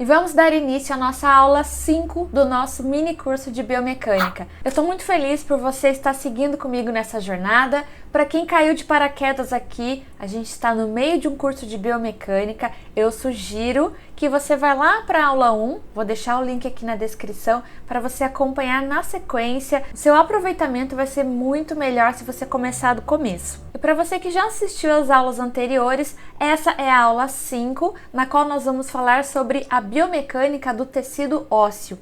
e vamos dar início à nossa aula 5 do nosso mini curso de biomecânica. Eu estou muito feliz por você estar seguindo comigo nessa jornada. Para quem caiu de paraquedas aqui, a gente está no meio de um curso de biomecânica. Eu sugiro que você vá lá para a aula 1, vou deixar o link aqui na descrição para você acompanhar na sequência. O seu aproveitamento vai ser muito melhor se você começar do começo. E para você que já assistiu às aulas anteriores, essa é a aula 5, na qual nós vamos falar sobre a biomecânica do tecido ósseo.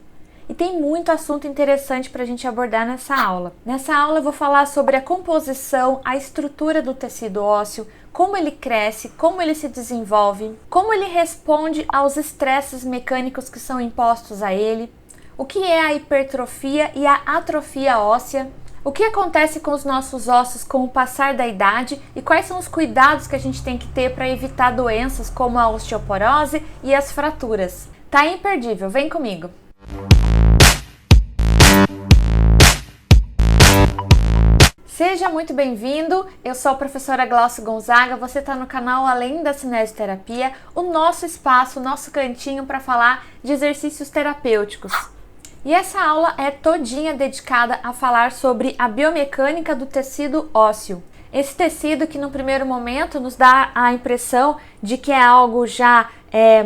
E tem muito assunto interessante para a gente abordar nessa aula. Nessa aula eu vou falar sobre a composição, a estrutura do tecido ósseo, como ele cresce, como ele se desenvolve, como ele responde aos estresses mecânicos que são impostos a ele, o que é a hipertrofia e a atrofia óssea, o que acontece com os nossos ossos com o passar da idade e quais são os cuidados que a gente tem que ter para evitar doenças como a osteoporose e as fraturas. Tá imperdível, vem comigo! Seja muito bem-vindo, eu sou a professora Glaucia Gonzaga, você está no canal Além da Cinesioterapia, o nosso espaço, o nosso cantinho para falar de exercícios terapêuticos. E essa aula é todinha dedicada a falar sobre a biomecânica do tecido ósseo. Esse tecido que no primeiro momento nos dá a impressão de que é algo já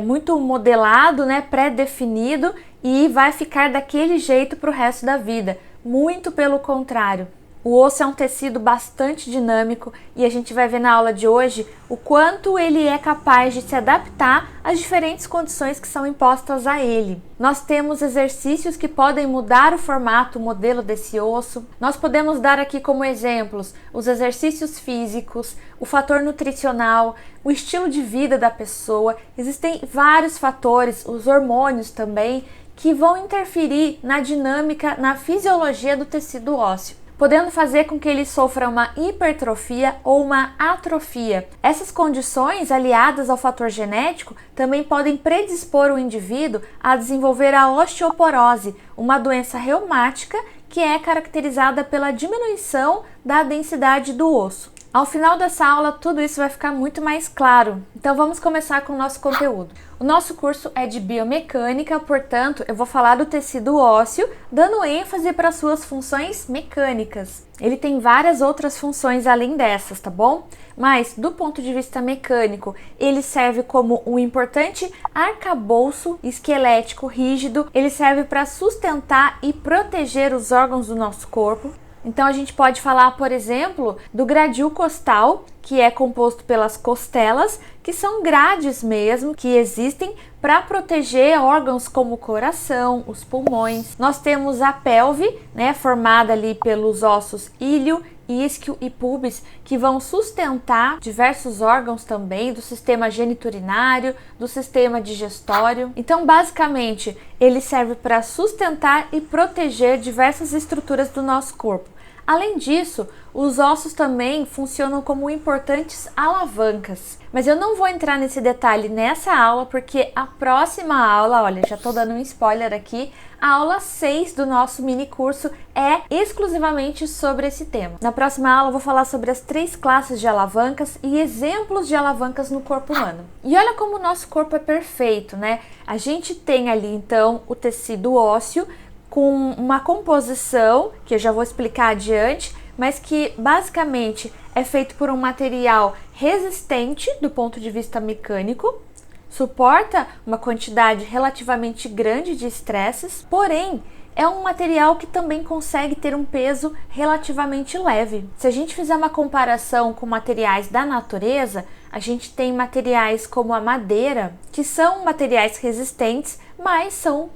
muito modelado, pré-definido e vai ficar daquele jeito para o resto da vida. Muito pelo contrário. O osso é um tecido bastante dinâmico e a gente vai ver na aula de hoje o quanto ele é capaz de se adaptar às diferentes condições que são impostas a ele. Nós temos exercícios que podem mudar o formato, o modelo desse osso. Nós podemos dar aqui como exemplos os exercícios físicos, o fator nutricional, o estilo de vida da pessoa. Existem vários fatores, os hormônios também, que vão interferir na dinâmica, na fisiologia do tecido ósseo, podendo fazer com que ele sofra uma hipertrofia ou uma atrofia. Essas condições, aliadas ao fator genético, também podem predispor o indivíduo a desenvolver a osteoporose, uma doença reumática que é caracterizada pela diminuição da densidade do osso. Ao final dessa aula, tudo isso vai ficar muito mais claro. Então vamos começar com o nosso conteúdo. O nosso curso é de biomecânica, portanto, eu vou falar do tecido ósseo, dando ênfase para suas funções mecânicas. Ele tem várias outras funções além dessas, tá bom? Mas, do ponto de vista mecânico, ele serve como um importante arcabouço esquelético rígido. Ele serve para sustentar e proteger os órgãos do nosso corpo. Então a gente pode falar, por exemplo, do gradil costal, que é composto pelas costelas, que são grades mesmo, que existem para proteger órgãos como o coração, os pulmões. Nós temos a pelve, formada ali pelos ossos íleo, isquio e pubis, que vão sustentar diversos órgãos também do sistema geniturinário, do sistema digestório. Então, basicamente, ele serve para sustentar e proteger diversas estruturas do nosso corpo. Além disso, os ossos também funcionam como importantes alavancas. Mas eu não vou entrar nesse detalhe nessa aula, porque a próxima aula, olha, já estou dando um spoiler aqui, a aula 6 do nosso mini curso é exclusivamente sobre esse tema. Na próxima aula eu vou falar sobre as 3 classes de alavancas e exemplos de alavancas no corpo humano. E olha como o nosso corpo é perfeito, né? A gente tem ali então o tecido ósseo, com uma composição, que eu já vou explicar adiante, mas que basicamente é feito por um material resistente do ponto de vista mecânico, suporta uma quantidade relativamente grande de estresses, porém é um material que também consegue ter um peso relativamente leve. Se a gente fizer uma comparação com materiais da natureza, a gente tem materiais como a madeira, que são materiais resistentes, mas são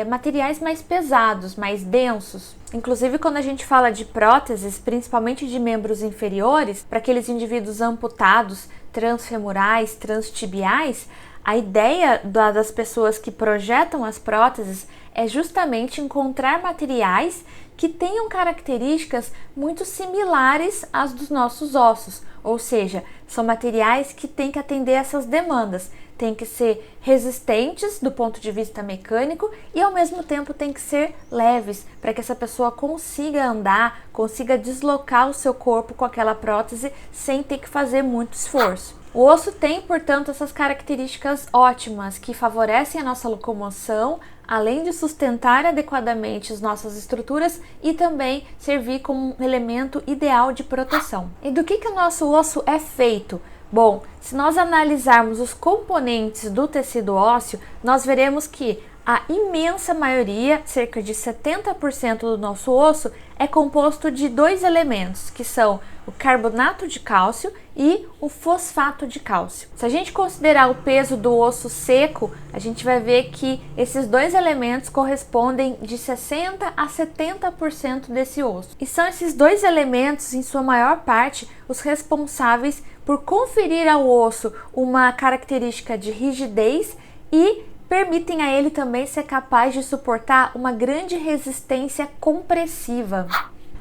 materiais mais pesados, mais densos. Inclusive, quando a gente fala de próteses, principalmente de membros inferiores, para aqueles indivíduos amputados, transfemorais, transtibiais, a ideia das pessoas que projetam as próteses é justamente encontrar materiais que tenham características muito similares às dos nossos ossos, ou seja, são materiais que têm que atender essas demandas, têm que ser resistentes do ponto de vista mecânico e ao mesmo tempo têm que ser leves, para que essa pessoa consiga andar, consiga deslocar o seu corpo com aquela prótese sem ter que fazer muito esforço. O osso tem, portanto, essas características ótimas que favorecem a nossa locomoção, além de sustentar adequadamente as nossas estruturas e também servir como um elemento ideal de proteção. E do que o nosso osso é feito? Bom, se nós analisarmos os componentes do tecido ósseo, nós veremos que a imensa maioria, cerca de 70% do nosso osso, é composto de dois elementos, que são o carbonato de cálcio e o fosfato de cálcio. Se a gente considerar o peso do osso seco, a gente vai ver que esses dois elementos correspondem de 60% a 70% desse osso. E são esses dois elementos, em sua maior parte, os responsáveis por conferir ao osso uma característica de rigidez e permitem a ele também ser capaz de suportar uma grande resistência compressiva.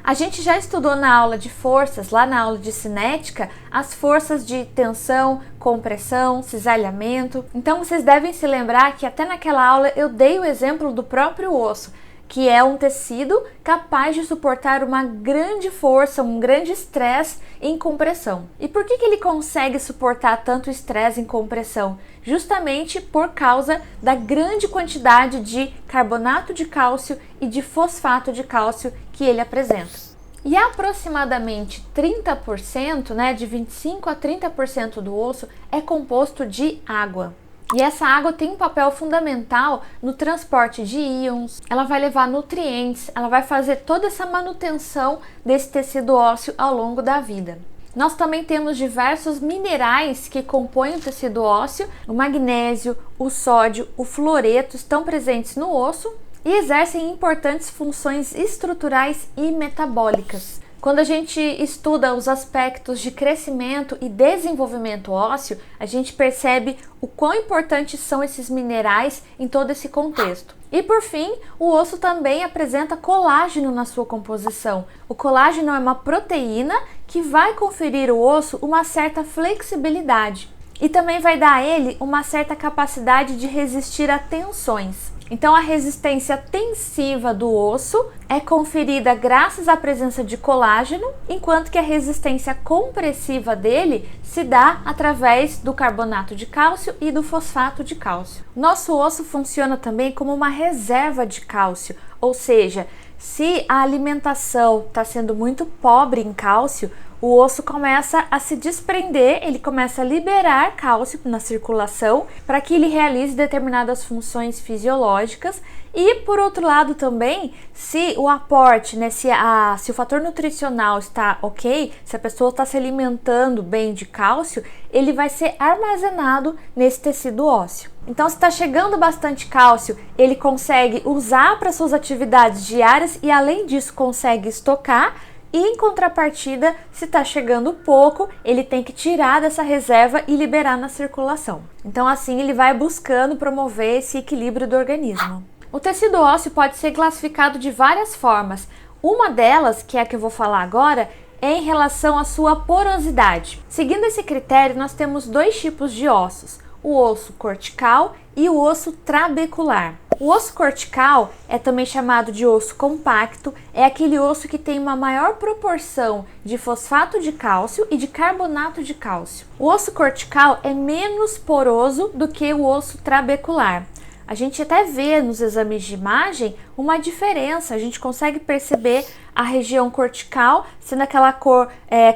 A gente já estudou na aula de forças, lá na aula de cinética, as forças de tensão, compressão, cisalhamento. Então vocês devem se lembrar que até naquela aula eu dei o exemplo do próprio osso, que é um tecido capaz de suportar uma grande força, um grande estresse em compressão. E por que ele consegue suportar tanto estresse em compressão? Justamente por causa da grande quantidade de carbonato de cálcio e de fosfato de cálcio que ele apresenta. E aproximadamente 30%, de 25% a 30% do osso é composto de água. E essa água tem um papel fundamental no transporte de íons, ela vai levar nutrientes, ela vai fazer toda essa manutenção desse tecido ósseo ao longo da vida. Nós também temos diversos minerais que compõem o tecido ósseo, o magnésio, o sódio, o fluoreto estão presentes no osso e exercem importantes funções estruturais e metabólicas. Quando a gente estuda os aspectos de crescimento e desenvolvimento ósseo, a gente percebe o quão importantes são esses minerais em todo esse contexto. E por fim, o osso também apresenta colágeno na sua composição. O colágeno é uma proteína que vai conferir ao osso uma certa flexibilidade e também vai dar a ele uma certa capacidade de resistir a tensões. Então a resistência tensiva do osso é conferida graças à presença de colágeno, enquanto que a resistência compressiva dele se dá através do carbonato de cálcio e do fosfato de cálcio. Nosso osso funciona também como uma reserva de cálcio, ou seja, se a alimentação está sendo muito pobre em cálcio, o osso começa a se desprender, ele começa a liberar cálcio na circulação para que ele realize determinadas funções fisiológicas. E por outro lado também, se o aporte, se o fator nutricional está ok, se a pessoa está se alimentando bem de cálcio, ele vai ser armazenado nesse tecido ósseo. Então, se está chegando bastante cálcio, ele consegue usar para suas atividades diárias e além disso consegue estocar. E em contrapartida, se está chegando pouco, ele tem que tirar dessa reserva e liberar na circulação. Então assim ele vai buscando promover esse equilíbrio do organismo. O tecido ósseo pode ser classificado de várias formas. Uma delas, que é a que eu vou falar agora, é em relação à sua porosidade. Seguindo esse critério, nós temos dois tipos de ossos: o osso cortical e o osso trabecular. O osso cortical é também chamado de osso compacto, é aquele osso que tem uma maior proporção de fosfato de cálcio e de carbonato de cálcio. O osso cortical é menos poroso do que o osso trabecular. A gente até vê nos exames de imagem uma diferença, a gente consegue perceber a região cortical sendo aquela cor,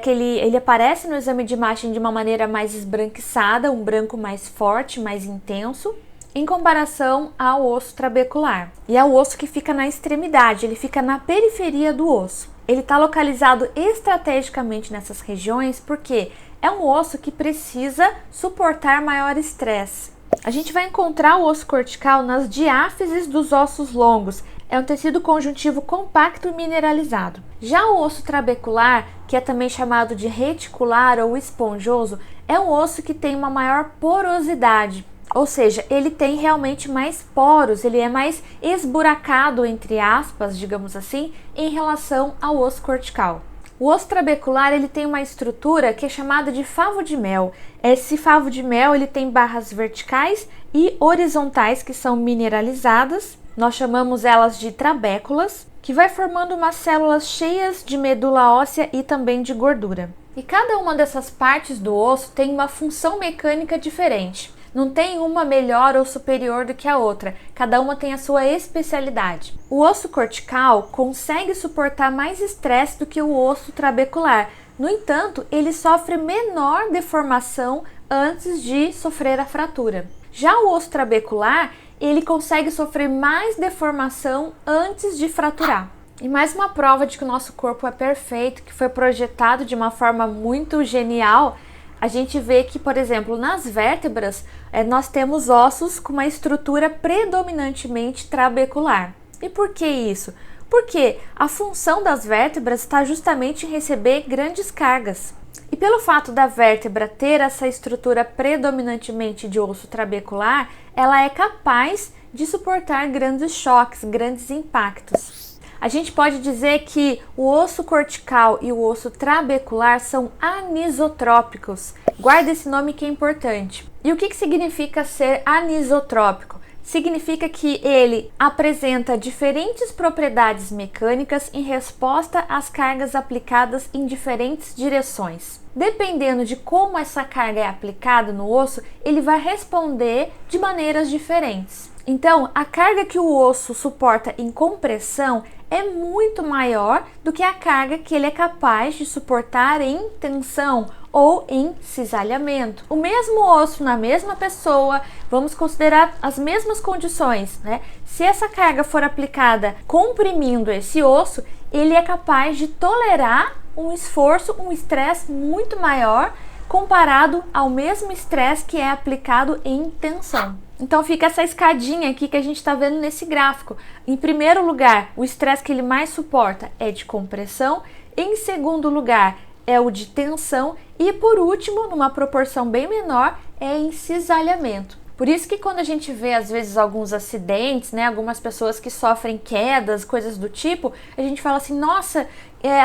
ele aparece no exame de imagem de uma maneira mais esbranquiçada, um branco mais forte, mais intenso, em comparação ao osso trabecular. E é o osso que fica na extremidade, ele fica na periferia do osso. Ele está localizado estrategicamente nessas regiões porque é um osso que precisa suportar maior estresse. A gente vai encontrar o osso cortical nas diáfises dos ossos longos. É um tecido conjuntivo compacto e mineralizado. Já o osso trabecular, que é também chamado de reticular ou esponjoso, é um osso que tem uma maior porosidade. Ou seja, ele tem realmente mais poros, ele é mais esburacado, entre aspas, digamos assim, em relação ao osso cortical. O osso trabecular ele tem uma estrutura que é chamada de favo de mel. Esse favo de mel ele tem barras verticais e horizontais que são mineralizadas. Nós chamamos elas de trabéculas, que vai formando umas células cheias de medula óssea e também de gordura. E cada uma dessas partes do osso tem uma função mecânica diferente. Não tem uma melhor ou superior do que a outra, cada uma tem a sua especialidade. O osso cortical consegue suportar mais estresse do que o osso trabecular. No entanto, ele sofre menor deformação antes de sofrer a fratura. Já o osso trabecular, ele consegue sofrer mais deformação antes de fraturar. E mais uma prova de que o nosso corpo é perfeito, que foi projetado de uma forma muito genial, a gente vê que, por exemplo, nas vértebras, nós temos ossos com uma estrutura predominantemente trabecular. E por que isso? Porque a função das vértebras está justamente em receber grandes cargas. E pelo fato da vértebra ter essa estrutura predominantemente de osso trabecular, ela é capaz de suportar grandes choques, grandes impactos. A gente pode dizer que o osso cortical e o osso trabecular são anisotrópicos. Guarda esse nome que é importante. E o que significa ser anisotrópico? Significa que ele apresenta diferentes propriedades mecânicas em resposta às cargas aplicadas em diferentes direções. Dependendo de como essa carga é aplicada no osso, ele vai responder de maneiras diferentes. Então, a carga que o osso suporta em compressão é muito maior do que a carga que ele é capaz de suportar em tensão ou em cisalhamento. O mesmo osso na mesma pessoa, vamos considerar as mesmas condições, né? Se essa carga for aplicada comprimindo esse osso, ele é capaz de tolerar um esforço, um estresse muito maior comparado ao mesmo estresse que é aplicado em tensão. Então fica essa escadinha aqui que a gente está vendo nesse gráfico. Em primeiro lugar, o estresse que ele mais suporta é de compressão. Em segundo lugar, é o de tensão. E por último, numa proporção bem menor, é em cisalhamento. Por isso que quando a gente vê às vezes alguns acidentes, né, algumas pessoas que sofrem quedas, coisas do tipo, a gente fala assim, nossa,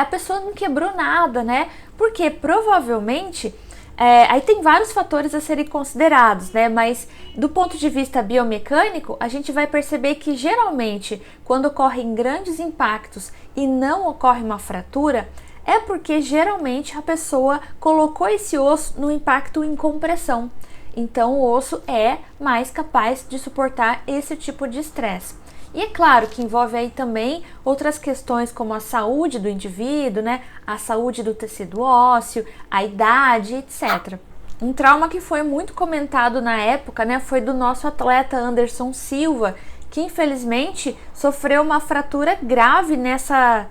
a pessoa não quebrou nada, né? Porque provavelmente... aí tem vários fatores a serem considerados, né? Mas do ponto de vista biomecânico, a gente vai perceber que geralmente quando ocorrem grandes impactos e não ocorre uma fratura, é porque geralmente a pessoa colocou esse osso no impacto em compressão. Então o osso é mais capaz de suportar esse tipo de estresse. E é claro que envolve aí também outras questões como a saúde do indivíduo, né? A saúde do tecido ósseo, a idade, etc. Um trauma que foi muito comentado na época, né, foi do nosso atleta Anderson Silva, que infelizmente sofreu uma fratura grave nessa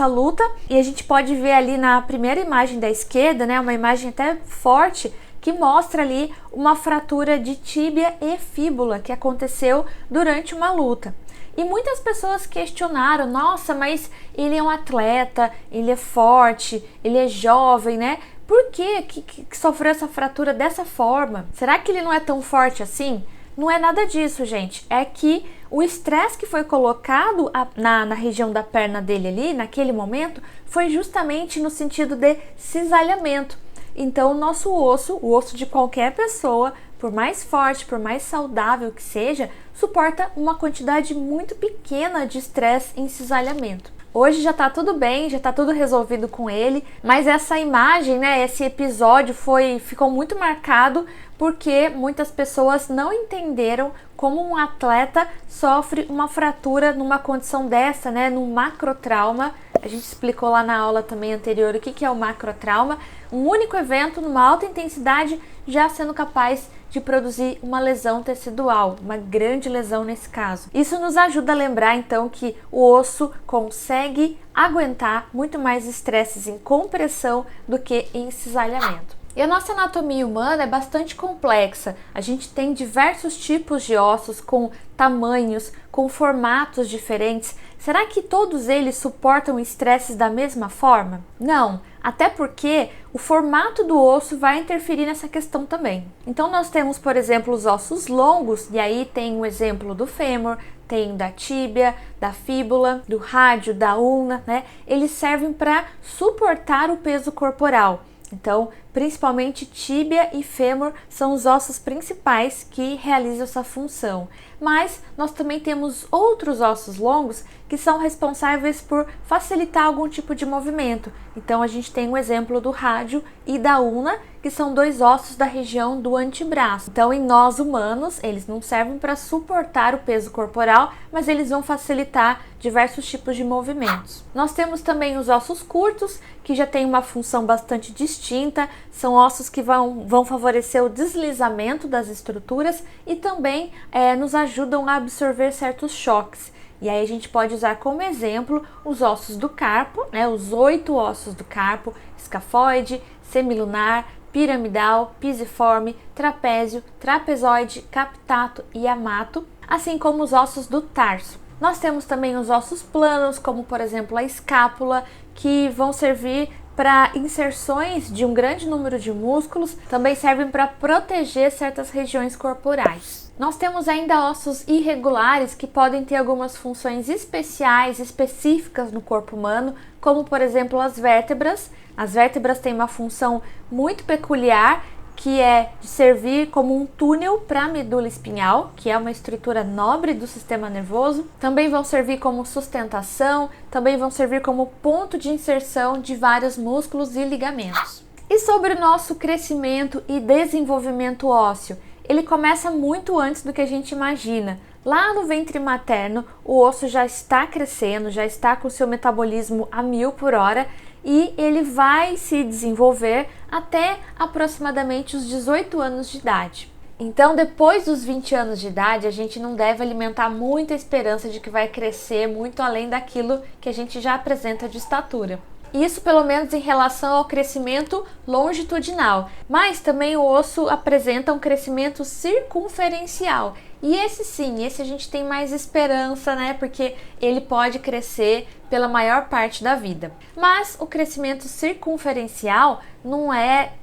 luta. E a gente pode ver ali na primeira imagem da esquerda, né, uma imagem até forte, que mostra ali uma fratura de tíbia e fíbula que aconteceu durante uma luta. E muitas pessoas questionaram, nossa, mas ele é um atleta, ele é forte, ele é jovem, né? Por que sofreu essa fratura dessa forma? Será que ele não é tão forte assim? Não é nada disso, gente. É que o estresse que foi colocado na região da perna dele ali, naquele momento, foi justamente no sentido de cisalhamento. Então, o nosso osso, o osso de qualquer pessoa, por mais forte, por mais saudável que seja, suporta uma quantidade muito pequena de estresse em cisalhamento. Hoje já tá tudo bem, já tá tudo resolvido com ele, mas essa imagem, né, esse episódio ficou muito marcado porque muitas pessoas não entenderam como um atleta sofre uma fratura numa condição dessa, né, num macrotrauma. A gente explicou lá na aula também anterior o que é o macrotrauma. Um único evento, numa alta intensidade, já sendo capaz de produzir uma lesão tecidual, uma grande lesão nesse caso. Isso nos ajuda a lembrar então que o osso consegue aguentar muito mais estresses em compressão do que em cisalhamento. E a nossa anatomia humana é bastante complexa. A gente tem diversos tipos de ossos com tamanhos, com formatos diferentes. Será que todos eles suportam estresses da mesma forma? Não, até porque o formato do osso vai interferir nessa questão também. Então nós temos, por exemplo, os ossos longos, e aí tem o exemplo do fêmur, tem da tíbia, da fíbula, do rádio, da ulna, né? Eles servem para suportar o peso corporal. Então, principalmente tíbia e fêmur são os ossos principais que realizam essa função. Mas nós também temos outros ossos longos que são responsáveis por facilitar algum tipo de movimento. Então a gente tem o exemplo do rádio e da ulna, que são dois ossos da região do antebraço. Então em nós humanos, eles não servem para suportar o peso corporal, mas eles vão facilitar diversos tipos de movimentos. Nós temos também os ossos curtos, que já têm uma função bastante distinta, são ossos que vão favorecer o deslizamento das estruturas e também nos ajudam a absorver certos choques. E aí a gente pode usar como exemplo os ossos do carpo, os 8 ossos do carpo: escafoide, semilunar, piramidal, pisiforme, trapézio, trapezoide, captato e amato, assim como os ossos do tarso. Nós temos também os ossos planos, como por exemplo a escápula, que vão servir para inserções de um grande número de músculos, também servem para proteger certas regiões corporais. Nós temos ainda ossos irregulares que podem ter algumas funções especiais, específicas no corpo humano, como por exemplo as vértebras. As vértebras têm uma função muito peculiar, que é de servir como um túnel para a medula espinhal, que é uma estrutura nobre do sistema nervoso. Também vão servir como sustentação, também vão servir como ponto de inserção de vários músculos e ligamentos. E sobre o nosso crescimento e desenvolvimento ósseo, ele começa muito antes do que a gente imagina. Lá no ventre materno, o osso já está crescendo, já está com seu metabolismo a 1000 por hora, e ele vai se desenvolver até aproximadamente os 18 anos de idade. Então, depois dos 20 anos de idade, a gente não deve alimentar muita esperança de que vai crescer muito além daquilo que a gente já apresenta de estatura. Isso pelo menos em relação ao crescimento longitudinal, mas também o osso apresenta um crescimento circunferencial. E esse sim, esse a gente tem mais esperança, porque ele pode crescer pela maior parte da vida. Mas o crescimento circunferencial não é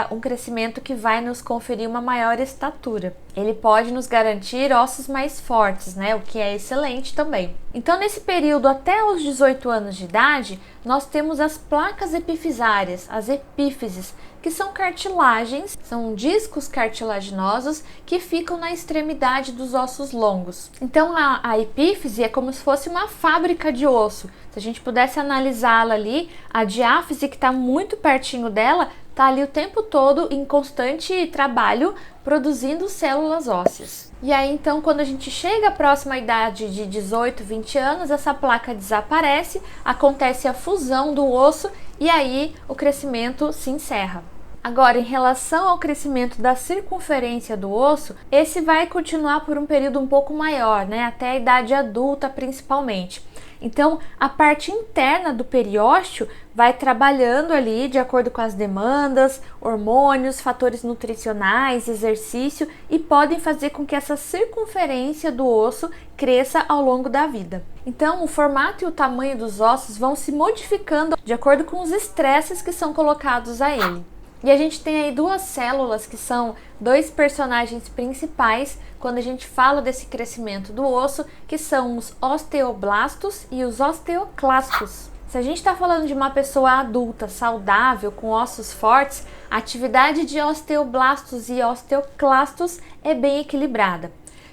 um crescimento que vai nos conferir uma maior estatura. Ele pode nos garantir ossos mais fortes, o que é excelente também. Então, nesse período até os 18 anos de idade, nós temos as placas epifisárias, as epífises, que são cartilagens, são discos cartilaginosos que ficam na extremidade dos ossos longos. Então a epífise é como se fosse uma fábrica de osso. Se a gente pudesse analisá-la ali, a diáfise, que está muito pertinho dela, está ali o tempo todo em constante trabalho, produzindo células ósseas. E aí então, quando a gente chega à próxima idade de 18, 20 anos, essa placa desaparece, acontece a fusão do osso e aí o crescimento se encerra. Agora, em relação ao crescimento da circunferência do osso, esse vai continuar por um período um pouco maior, até a idade adulta principalmente. Então, a parte interna do periósteo vai trabalhando ali de acordo com as demandas, hormônios, fatores nutricionais, exercício, e podem fazer com que essa circunferência do osso cresça ao longo da vida. Então, o formato e o tamanho dos ossos vão se modificando de acordo com os estresses que são colocados a ele. E a gente tem aí duas células que são dois personagens principais quando a gente fala desse crescimento do osso, que são os osteoblastos e os osteoclastos. Se a gente está falando de uma pessoa adulta, saudável, com ossos fortes, a atividade de osteoblastos e osteoclastos é bem equilibrada.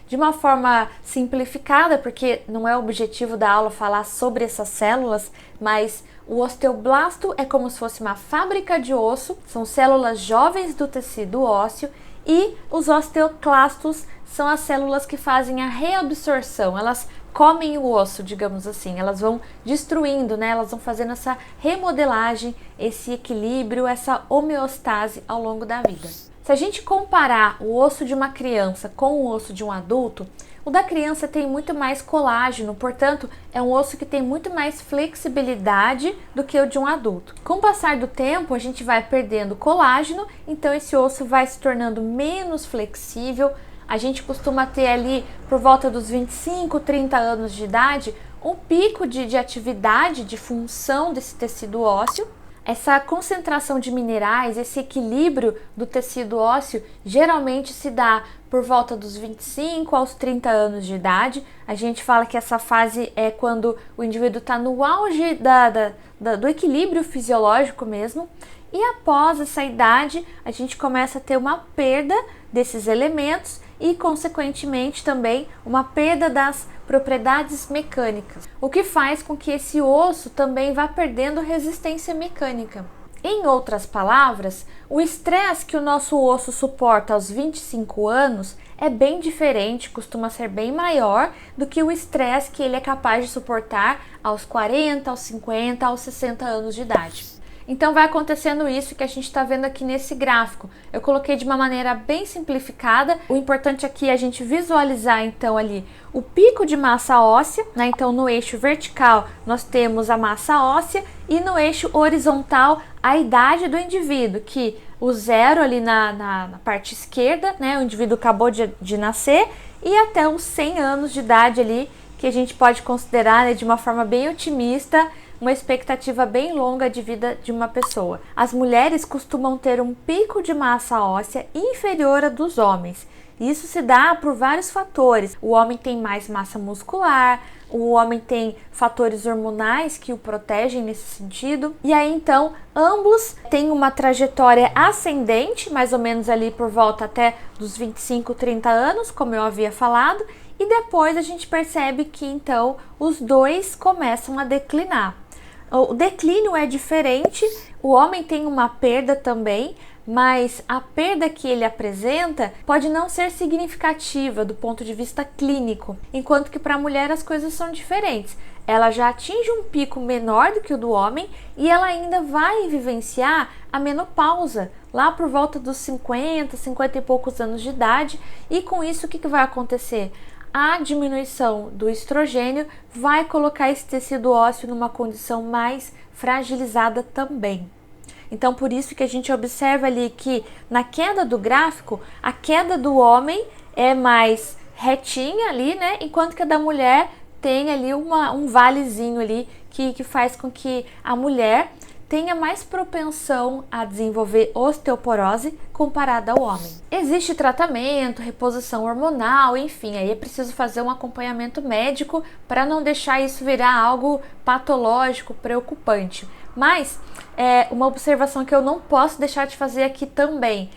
De uma forma simplificada, porque não é o objetivo da aula falar sobre essas células, mas o osteoblasto é como se fosse uma fábrica de osso, são células jovens do tecido ósseo, e os osteoclastos são as células que fazem a reabsorção, elas comem o osso, digamos assim, elas vão destruindo, elas vão fazendo essa remodelagem, esse equilíbrio, essa homeostase ao longo da vida. Se a gente comparar o osso de uma criança com o osso de um adulto, o da criança tem muito mais colágeno, portanto, é um osso que tem muito mais flexibilidade do que o de um adulto. Com o passar do tempo, a gente vai perdendo colágeno, então esse osso vai se tornando menos flexível. A gente costuma ter ali, por volta dos 25, 30 anos de idade, um pico de atividade, de função desse tecido ósseo. Essa concentração de minerais, esse equilíbrio do tecido ósseo, geralmente se dá por volta dos 25 aos 30 anos de idade. A gente fala que essa fase é quando o indivíduo está no auge do equilíbrio fisiológico mesmo. e após essa idade a gente começa a ter uma perda desses elementos e, consequentemente, também uma perda das propriedades mecânicas, o que faz com que esse osso também vá perdendo resistência mecânica. Em outras palavras, o estresse que o nosso osso suporta aos 25 anos é bem diferente, costuma ser bem maior do que o estresse que ele é capaz de suportar aos 40, aos 50, aos 60 anos de idade. Então vai acontecendo isso que a gente está vendo aqui nesse gráfico. Eu coloquei de uma maneira bem simplificada. O importante aqui é a gente visualizar então ali o pico de massa óssea, né? Então no eixo vertical nós temos a massa óssea e no eixo horizontal a idade do indivíduo, que o zero ali na parte esquerda, né? O indivíduo acabou de nascer, e até os 100 anos de idade ali, que a gente pode considerar, né, de uma forma bem otimista, uma expectativa bem longa de vida de uma pessoa. As mulheres costumam ter um pico de massa óssea inferior a dos homens. Isso se dá por vários fatores. O homem tem mais massa muscular, o homem tem fatores hormonais que o protegem nesse sentido. E aí então, ambos têm uma trajetória ascendente, mais ou menos ali por volta até dos 25, 30 anos, como eu havia falado. E depois a gente percebe que então os dois começam a declinar. O declínio é diferente, o homem tem uma perda também, mas a perda que ele apresenta pode não ser significativa do ponto de vista clínico, enquanto que para a mulher as coisas são diferentes. Ela já atinge um pico menor do que o do homem e ela ainda vai vivenciar a menopausa lá por volta dos 50, 50 e poucos anos de idade, e com isso o que vai acontecer? A diminuição do estrogênio vai colocar esse tecido ósseo numa condição mais fragilizada também. Então, por isso que a gente observa ali que na queda do gráfico, a queda do homem é mais retinha ali, né? Enquanto que a da mulher tem ali um valezinho ali que faz com que a mulher tenha mais propensão a desenvolver osteoporose comparada ao homem. Existe tratamento, reposição hormonal, enfim, aí é preciso fazer um acompanhamento médico para não deixar isso virar algo patológico, preocupante. Mas uma observação que eu não posso deixar de fazer aqui também.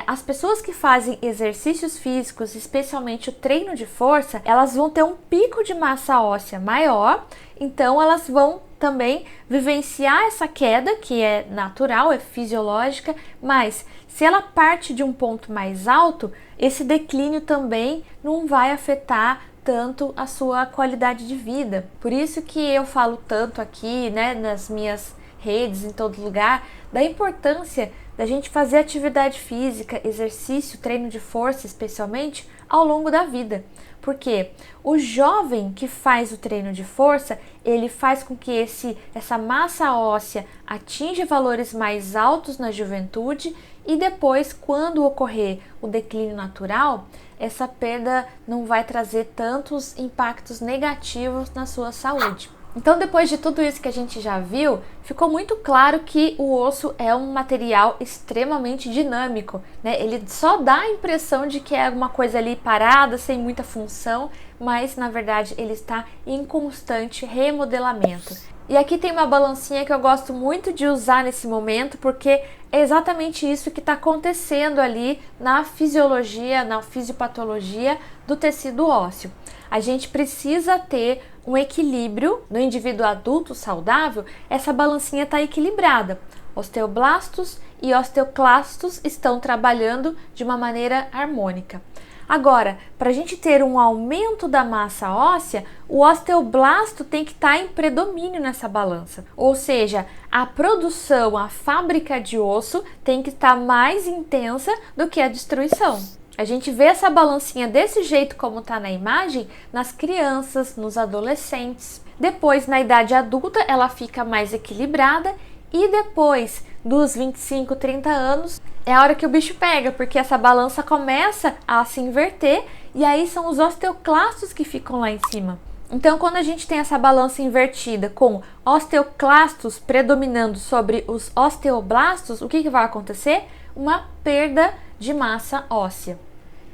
As pessoas que fazem exercícios físicos, especialmente o treino de força, elas vão ter um pico de massa óssea maior, então elas vão também vivenciar essa queda, que é natural, é fisiológica, mas se ela parte de um ponto mais alto, esse declínio também não vai afetar tanto a sua qualidade de vida. Por isso que eu falo tanto aqui, né, nas minhas redes, em todo lugar, da importância da gente fazer atividade física, exercício, treino de força especialmente, ao longo da vida. Porque o jovem que faz o treino de força, ele faz com que essa massa óssea atinja valores mais altos na juventude, e depois, quando ocorrer o declínio natural, essa perda não vai trazer tantos impactos negativos na sua saúde. Então, depois de tudo isso que a gente já viu, ficou muito claro que o osso é um material extremamente dinâmico, né? Ele só dá a impressão de que é alguma coisa ali parada, sem muita função, mas na verdade ele está em constante remodelamento. E aqui tem uma balancinha que eu gosto muito de usar nesse momento, porque é exatamente isso que está acontecendo ali na fisiologia, na fisiopatologia do tecido ósseo. A gente precisa ter um equilíbrio no indivíduo adulto saudável. Essa balancinha está equilibrada. Osteoblastos e osteoclastos estão trabalhando de uma maneira harmônica. Agora, para a gente ter um aumento da massa óssea, o osteoblasto tem que estar em predomínio nessa balança. Ou seja, a produção, a fábrica de osso tem que estar mais intensa do que a destruição. A gente vê essa balancinha desse jeito como está na imagem nas crianças, nos adolescentes. Depois, na idade adulta, ela fica mais equilibrada, e depois dos 25, 30 anos é a hora que o bicho pega, porque essa balança começa a se inverter, e aí são os osteoclastos que ficam lá em cima. Então, quando a gente tem essa balança invertida com osteoclastos predominando sobre os osteoblastos, o que vai acontecer? Uma perda de massa óssea,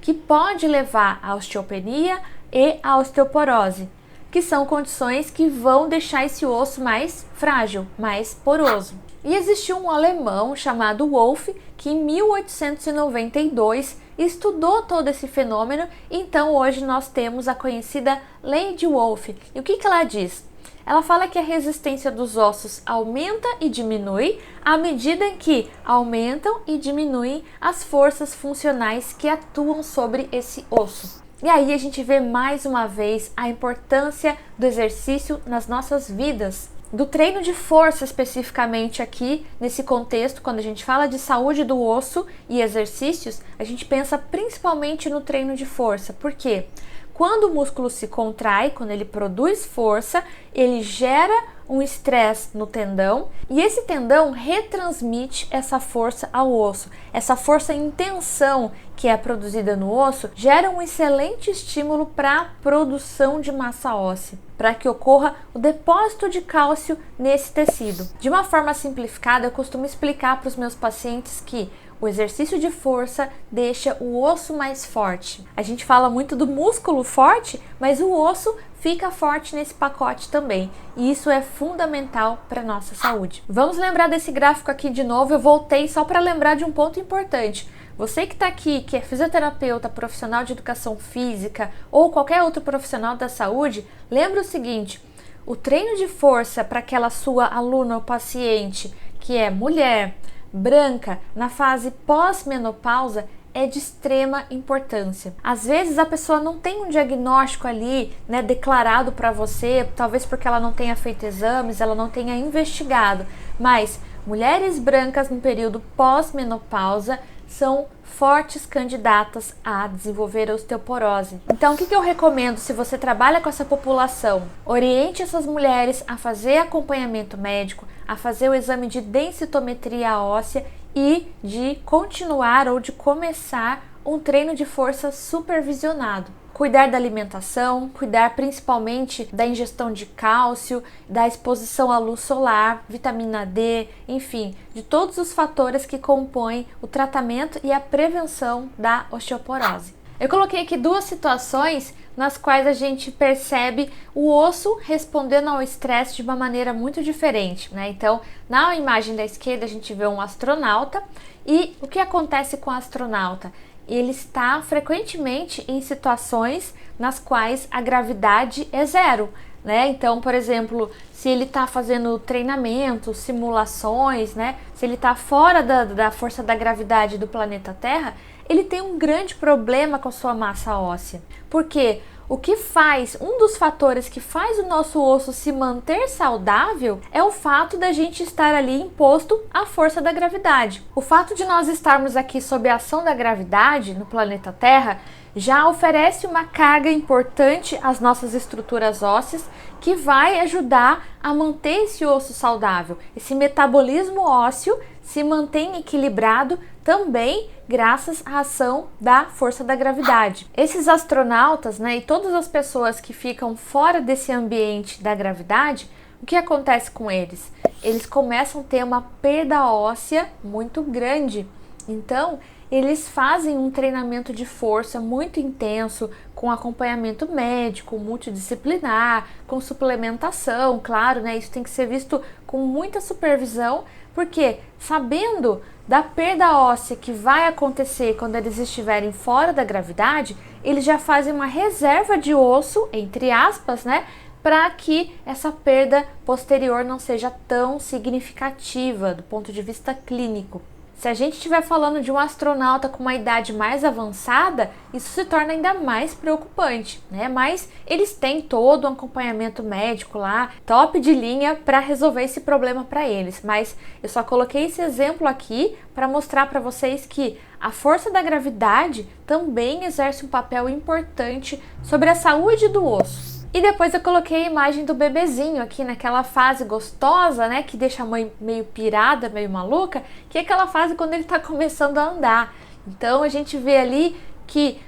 que pode levar à osteopenia e à osteoporose, que são condições que vão deixar esse osso mais frágil, mais poroso. E existiu um alemão chamado Wolff que em 1892 estudou todo esse fenômeno, então hoje nós temos a conhecida Lei de Wolff. E o que ela diz? Ela fala que a resistência dos ossos aumenta e diminui à medida em que aumentam e diminuem as forças funcionais que atuam sobre esse osso. E aí a gente vê mais uma vez a importância do exercício nas nossas vidas. Do treino de força especificamente aqui, nesse contexto, quando a gente fala de saúde do osso e exercícios, a gente pensa principalmente no treino de força. Por quê? Quando o músculo se contrai, quando ele produz força, ele gera um estresse no tendão e esse tendão retransmite essa força ao osso. Essa força em tensão que é produzida no osso gera um excelente estímulo para a produção de massa óssea, para que ocorra o depósito de cálcio nesse tecido. De uma forma simplificada, eu costumo explicar para os meus pacientes que o exercício de força deixa o osso mais forte. A gente fala muito do músculo forte, mas o osso fica forte nesse pacote também. E isso é fundamental para a nossa saúde. Vamos lembrar desse gráfico aqui de novo. Eu voltei só para lembrar de um ponto importante. Você que está aqui, que é fisioterapeuta, profissional de educação física ou qualquer outro profissional da saúde, lembra o seguinte: o treino de força para aquela sua aluna ou paciente que é mulher, branca, na fase pós-menopausa, é de extrema importância. Às vezes a pessoa não tem um diagnóstico ali, né, declarado para você, talvez porque ela não tenha feito exames, ela não tenha investigado, mas mulheres brancas no período pós-menopausa são fortes candidatas a desenvolver osteoporose. Então, o que eu recomendo se você trabalha com essa população? Oriente essas mulheres a fazer acompanhamento médico, a fazer o exame de densitometria óssea e de continuar ou de começar um treino de força supervisionado. Cuidar da alimentação, cuidar principalmente da ingestão de cálcio, da exposição à luz solar, vitamina D, enfim, de todos os fatores que compõem o tratamento e a prevenção da osteoporose. Eu coloquei aqui duas situações nas quais a gente percebe o osso respondendo ao estresse de uma maneira muito diferente, né? Então, na imagem da esquerda a gente vê um astronauta e o que acontece com o astronauta? Ele está frequentemente em situações nas quais a gravidade é zero, né? Então, por exemplo, se ele está fazendo treinamento, simulações, né? Se ele está fora da força da gravidade do planeta Terra, ele tem um grande problema com a sua massa óssea. Porque um dos fatores que faz o nosso osso se manter saudável é o fato da gente estar ali imposto à força da gravidade. O fato de nós estarmos aqui sob a ação da gravidade no planeta Terra já oferece uma carga importante às nossas estruturas ósseas que vai ajudar a manter esse osso saudável. Esse metabolismo ósseo se mantém equilibrado também graças à ação da força da gravidade. Esses astronautas, né, e todas as pessoas que ficam fora desse ambiente da gravidade, o que acontece com eles? Eles começam a ter uma perda óssea muito grande. Então, eles fazem um treinamento de força muito intenso, com acompanhamento médico, multidisciplinar, com suplementação, claro, né? Isso tem que ser visto com muita supervisão, porque sabendo da perda óssea que vai acontecer quando eles estiverem fora da gravidade, eles já fazem uma reserva de osso, entre aspas, né? Para que essa perda posterior não seja tão significativa do ponto de vista clínico. Se a gente estiver falando de um astronauta com uma idade mais avançada, isso se torna ainda mais preocupante, né? Mas eles têm todo um acompanhamento médico lá, top de linha, para resolver esse problema para eles. Mas eu só coloquei esse exemplo aqui para mostrar para vocês que a força da gravidade também exerce um papel importante sobre a saúde do osso. E depois eu coloquei a imagem do bebezinho aqui naquela fase gostosa, né, que deixa a mãe meio pirada, meio maluca, que é aquela fase quando ele está começando a andar. Então a gente vê ali que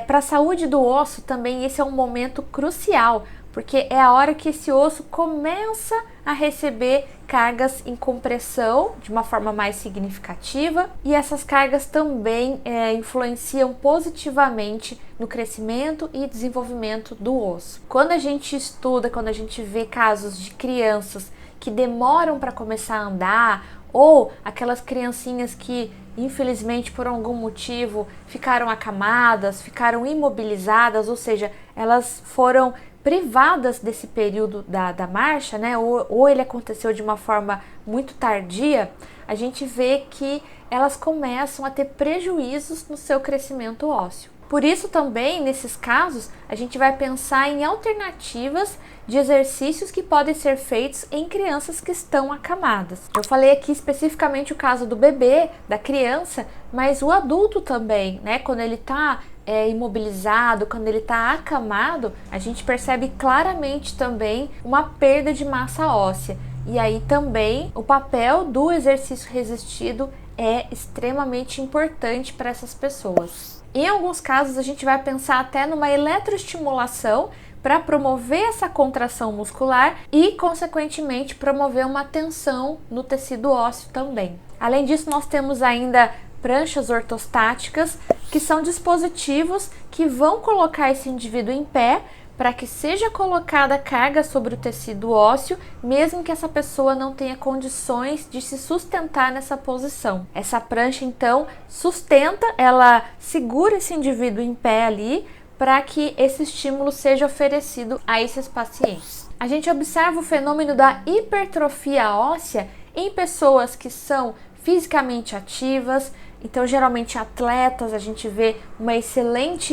para a saúde do osso também esse é um momento crucial, porque é a hora que esse osso começa a receber cargas em compressão de uma forma mais significativa, e essas cargas também influenciam positivamente no crescimento e desenvolvimento do osso. Quando a gente estuda, quando a gente vê casos de crianças que demoram para começar a andar, ou aquelas criancinhas que, infelizmente, por algum motivo, ficaram acamadas, ficaram imobilizadas, ou seja, elas foram privadas desse período da marcha, né? Ou ele aconteceu de uma forma muito tardia, a gente vê que elas começam a ter prejuízos no seu crescimento ósseo. Por isso também, nesses casos, a gente vai pensar em alternativas de exercícios que podem ser feitos em crianças que estão acamadas. Eu falei aqui especificamente o caso do bebê, da criança, mas o adulto também, né? Quando ele está imobilizado, quando ele está acamado, a gente percebe claramente também uma perda de massa óssea. E aí também o papel do exercício resistido é extremamente importante para essas pessoas. Em alguns casos, a gente vai pensar até numa eletroestimulação para promover essa contração muscular e, consequentemente, promover uma tensão no tecido ósseo também. Além disso, nós temos ainda pranchas ortostáticas, que são dispositivos que vão colocar esse indivíduo em pé para que seja colocada carga sobre o tecido ósseo, mesmo que essa pessoa não tenha condições de se sustentar nessa posição. Essa prancha, então, sustenta, ela segura esse indivíduo em pé ali para que esse estímulo seja oferecido a esses pacientes. A gente observa o fenômeno da hipertrofia óssea em pessoas que são fisicamente ativas. Então, geralmente atletas, a gente vê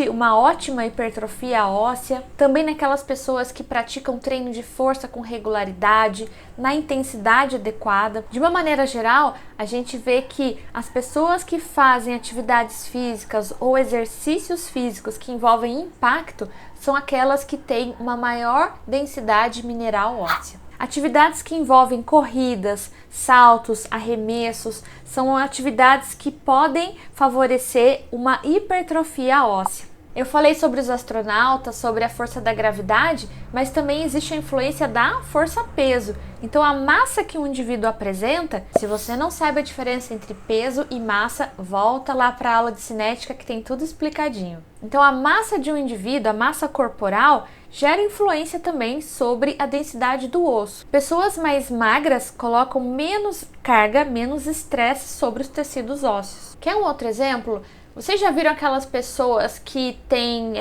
uma ótima hipertrofia óssea. Também naquelas pessoas que praticam treino de força com regularidade, na intensidade adequada. De uma maneira geral, a gente vê que as pessoas que fazem atividades físicas ou exercícios físicos que envolvem impacto são aquelas que têm uma maior densidade mineral óssea. Atividades que envolvem corridas, saltos, arremessos, são atividades que podem favorecer uma hipertrofia óssea. Eu falei sobre os astronautas, sobre a força da gravidade, mas também existe a influência da força-peso. Então, a massa que um indivíduo apresenta, se você não sabe a diferença entre peso e massa, volta lá para a aula de cinética que tem tudo explicadinho. Então, a massa de um indivíduo, a massa corporal, gera influência também sobre a densidade do osso. Pessoas mais magras colocam menos carga, menos estresse sobre os tecidos ósseos. Quer um outro exemplo? Vocês já viram aquelas pessoas que têm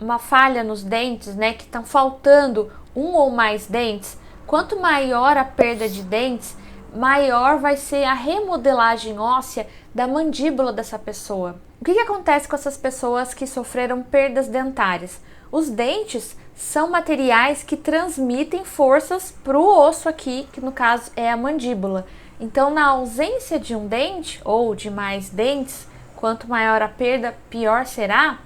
uma falha nos dentes, né? Que estão faltando um ou mais dentes? Quanto maior a perda de dentes, maior vai ser a remodelagem óssea da mandíbula dessa pessoa. O que acontece com essas pessoas que sofreram perdas dentárias? Os dentes são materiais que transmitem forças para o osso aqui, que no caso é a mandíbula. Então, na ausência de um dente ou de mais dentes, quanto maior a perda, pior será,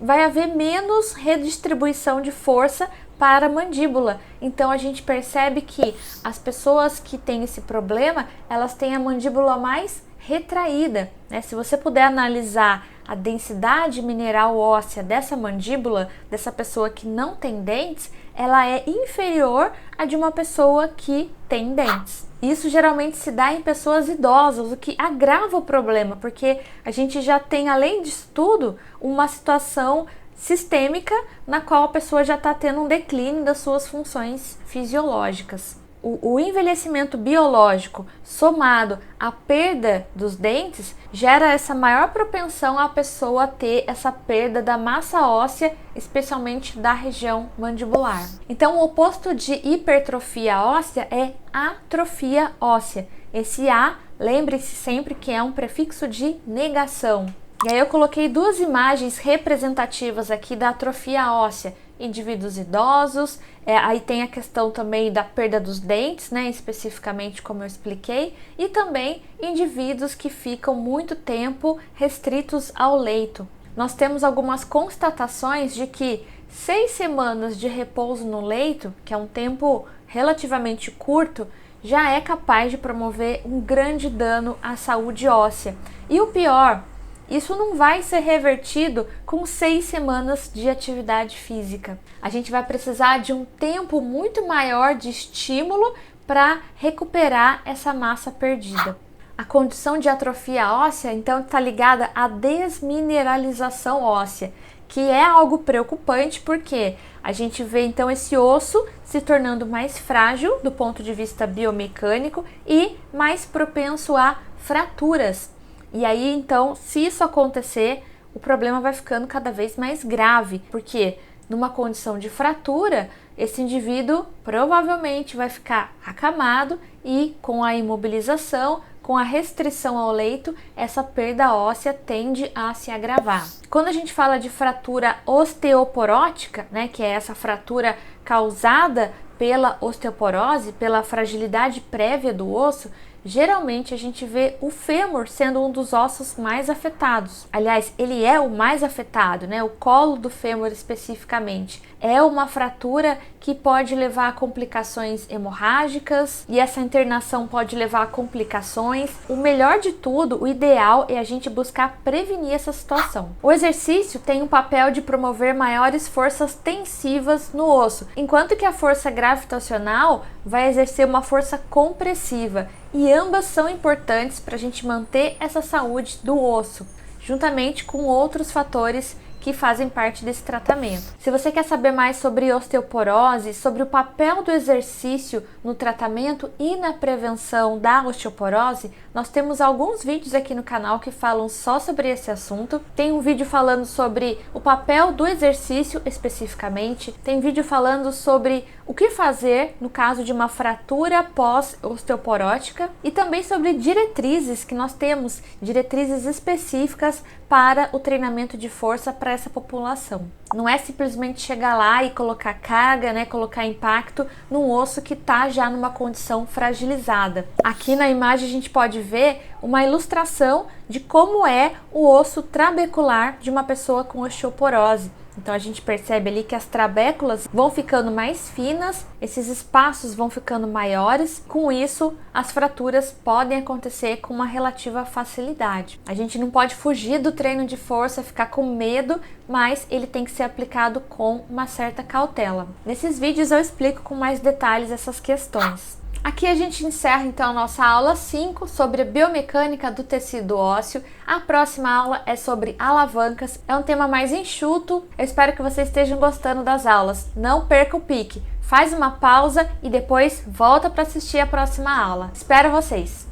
vai haver menos redistribuição de força para a mandíbula. Então a gente percebe que as pessoas que têm esse problema, elas têm a mandíbula mais retraída, né? Se você puder analisar a densidade mineral óssea dessa mandíbula, dessa pessoa que não tem dentes, ela é inferior à de uma pessoa que tem dentes. Isso geralmente se dá em pessoas idosas, o que agrava o problema, porque a gente já tem, além disso tudo, uma situação sistêmica na qual a pessoa já está tendo um declínio das suas funções fisiológicas. O envelhecimento biológico somado à perda dos dentes gera essa maior propensão a pessoa ter essa perda da massa óssea, especialmente da região mandibular. Então, o oposto de hipertrofia óssea é atrofia óssea. Esse A, lembre-se sempre que é um prefixo de negação. E aí eu coloquei duas imagens representativas aqui da atrofia óssea. Indivíduos idosos, aí tem a questão também da perda dos dentes, né, especificamente como eu expliquei, e também indivíduos que ficam muito tempo restritos ao leito. Nós temos algumas constatações de que 6 semanas de repouso no leito, que é um tempo relativamente curto, já é capaz de promover um grande dano à saúde óssea. E o pior, isso não vai ser revertido com 6 semanas de atividade física. A gente vai precisar de um tempo muito maior de estímulo para recuperar essa massa perdida. A condição de atrofia óssea, então, está ligada à desmineralização óssea, que é algo preocupante porque a gente vê então esse osso se tornando mais frágil do ponto de vista biomecânico e mais propenso a fraturas. E aí então, se isso acontecer, o problema vai ficando cada vez mais grave, porque numa condição de fratura, esse indivíduo provavelmente vai ficar acamado e com a imobilização, com a restrição ao leito, essa perda óssea tende a se agravar. Quando a gente fala de fratura osteoporótica, né, que é essa fratura causada pela osteoporose, pela fragilidade prévia do osso, geralmente a gente vê o fêmur sendo um dos ossos mais afetados. Aliás, ele é o mais afetado, né? O colo do fêmur especificamente. É uma fratura que pode levar a complicações hemorrágicas e essa internação pode levar a complicações. O melhor de tudo, o ideal é a gente buscar prevenir essa situação. O exercício tem um papel de promover maiores forças tensivas no osso, enquanto que a força gravitacional vai exercer uma força compressiva. E ambas são importantes para a gente manter essa saúde do osso, juntamente com outros fatores que fazem parte desse tratamento. Se você quer saber mais sobre osteoporose, sobre o papel do exercício no tratamento e na prevenção da osteoporose, nós temos alguns vídeos aqui no canal que falam só sobre esse assunto. Tem um vídeo falando sobre o papel do exercício especificamente, tem vídeo falando sobre o que fazer no caso de uma fratura pós-osteoporótica e também sobre diretrizes que nós temos, diretrizes específicas para o treinamento de força para essa população. Não é simplesmente chegar lá e colocar carga, né, colocar impacto num osso que está já numa condição fragilizada. Aqui na imagem a gente pode ver uma ilustração de como é o osso trabecular de uma pessoa com osteoporose. Então a gente percebe ali que as trabéculas vão ficando mais finas, esses espaços vão ficando maiores, com isso as fraturas podem acontecer com uma relativa facilidade. A gente não pode fugir do treino de força, ficar com medo, mas ele tem que ser aplicado com uma certa cautela. Nesses vídeos eu explico com mais detalhes essas questões. Aqui a gente encerra então a nossa aula 5 sobre a biomecânica do tecido ósseo. A próxima aula é sobre alavancas, é um tema mais enxuto. Eu espero que vocês estejam gostando das aulas. Não perca o pique, faz uma pausa e depois volta para assistir a próxima aula. Espero vocês!